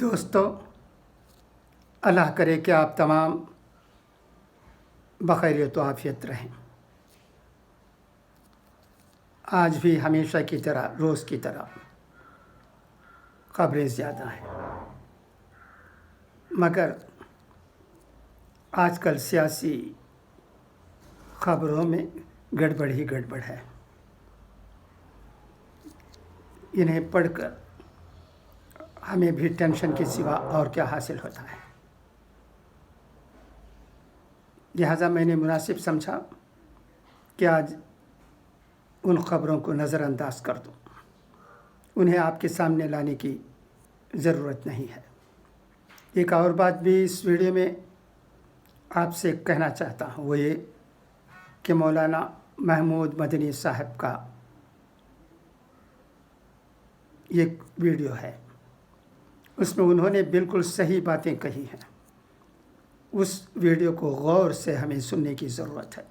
دوستوں، اللہ کرے کہ آپ تمام بخیریت و عافیت رہیں۔ آج بھی ہمیشہ کی طرح، روز کی طرح خبریں زیادہ ہیں، مگر آج کل سیاسی خبروں میں گڑبڑ ہی گڑبڑ ہے۔ انہیں پڑھ کر ہمیں بھی ٹینشن کے سوا اور کیا حاصل ہوتا ہے۔ لہٰذا میں نے مناسب سمجھا کہ آج ان خبروں کو نظر انداز کر دوں، انہیں آپ کے سامنے لانے کی ضرورت نہیں ہے۔ ایک اور بات بھی اس ویڈیو میں آپ سے کہنا چاہتا ہوں، وہ یہ کہ مولانا محمود مدنی صاحب کا ایک ویڈیو ہے، اس میں انہوں نے بالکل صحیح باتیں کہی ہیں۔ اس ویڈیو کو غور سے ہمیں سننے کی ضرورت ہے،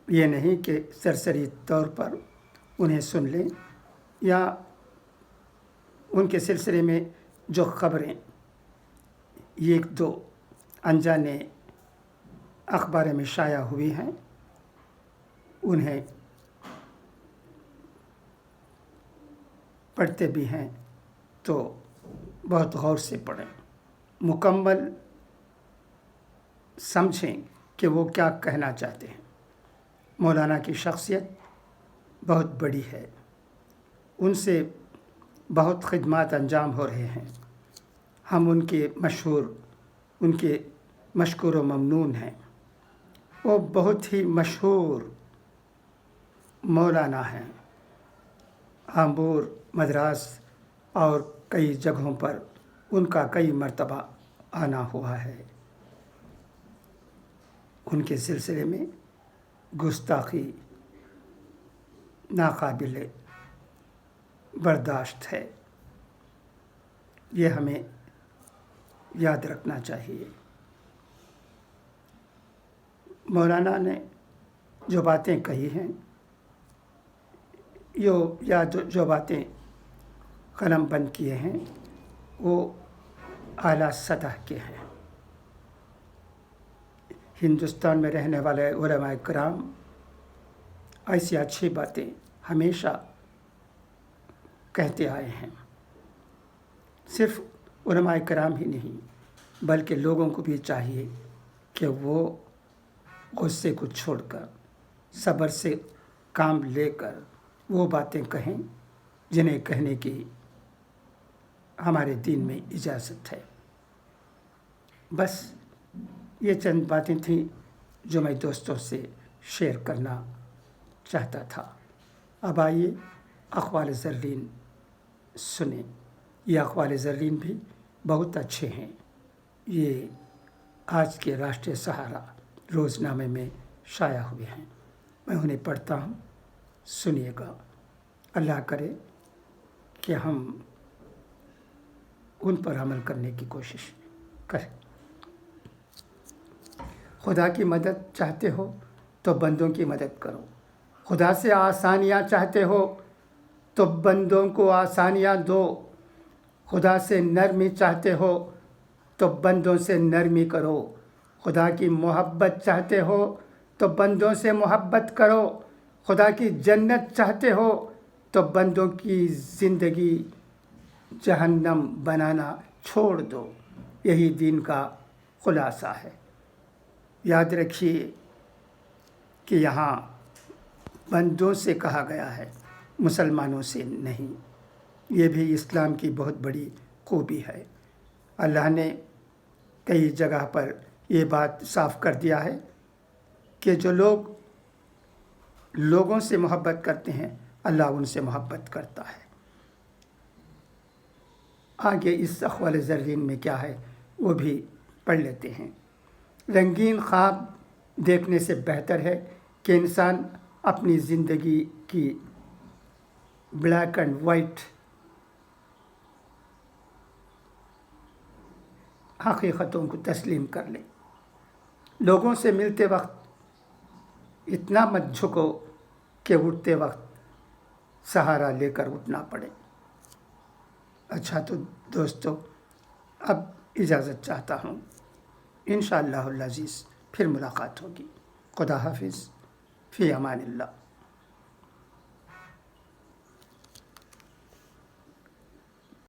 یہ نہیں کہ سرسری طور پر انہیں سن لیں یا ان کے سلسلے میں جو خبریں ایک دو انجانے اخبار میں شائع ہوئی ہیں انہیں پڑھتے بھی ہیں تو بہت غور سے پڑھیں، مکمل سمجھیں کہ وہ کیا کہنا چاہتے ہیں۔ مولانا کی شخصیت بہت بڑی ہے، ان سے بہت خدمات انجام ہو رہے ہیں، ہم ان کے مشکور و ممنون ہیں۔ وہ بہت ہی مشہور مولانا ہیں، آمبور، مدراس اور کئی جگہوں پر ان کا کئی مرتبہ آنا ہوا ہے۔ ان کے سلسلے میں گستاخی ناقابل برداشت ہے، یہ ہمیں یاد رکھنا چاہیے۔ مولانا نے جو باتیں کہی ہیں جو باتیں قلم بند کیے ہیں وہ اعلیٰ سطح کے ہیں۔ ہندوستان میں رہنے والے علماء کرام ایسی اچھی باتیں ہمیشہ کہتے آئے ہیں۔ صرف علماء کرام ہی نہیں بلکہ لوگوں کو بھی چاہیے کہ وہ غصے کو چھوڑ کر صبر سے کام لے کر وہ باتیں کہیں جنہیں کہنے کی ہمارے دین میں اجازت ہے۔ بس یہ چند باتیں تھیں جو میں دوستوں سے شیئر کرنا چاہتا تھا۔ اب آئیے اقوال زرین سنیں۔ یہ اقوال زرین بھی بہت اچھے ہیں، یہ آج کے راشٹریہ سہارا روزنامے میں شائع ہوئے ہیں، میں انہیں پڑھتا ہوں، سنیے گا۔ اللہ کرے کہ ہم ان پر عمل کرنے کی کوشش کریں۔ خدا کی مدد چاہتے ہو تو بندوں کی مدد کرو، خدا سے آسانیاں چاہتے ہو تو بندوں کو آسانیاں دو، خدا سے نرمی چاہتے ہو تو بندوں سے نرمی کرو، خدا کی محبت چاہتے ہو تو بندوں سے محبت کرو، خدا کی جنت چاہتے ہو تو بندوں کی زندگی جہنم بنانا چھوڑ دو۔ یہی دین کا خلاصہ ہے۔ یاد رکھیے کہ یہاں بندوں سے کہا گیا ہے، مسلمانوں سے نہیں۔ یہ بھی اسلام کی بہت بڑی خوبی ہے۔ اللہ نے کئی جگہ پر یہ بات صاف کر دیا ہے کہ جو لوگ لوگوں سے محبت کرتے ہیں اللہ ان سے محبت کرتا ہے۔ آگے اس اقوال زرین میں کیا ہے وہ بھی پڑھ لیتے ہیں۔ رنگین خواب دیکھنے سے بہتر ہے کہ انسان اپنی زندگی کی بلیک اینڈ وائٹ حقیقتوں کو تسلیم کر لے۔ لوگوں سے ملتے وقت اتنا مت جھکو کہ اٹھتے وقت سہارا لے کر اٹھنا پڑے۔ اچھا تو دوستو اب اجازت چاہتا ہوں، انشاءاللہ العزیز پھر ملاقات ہوگی. خدا حافظ، فی امان اللہ.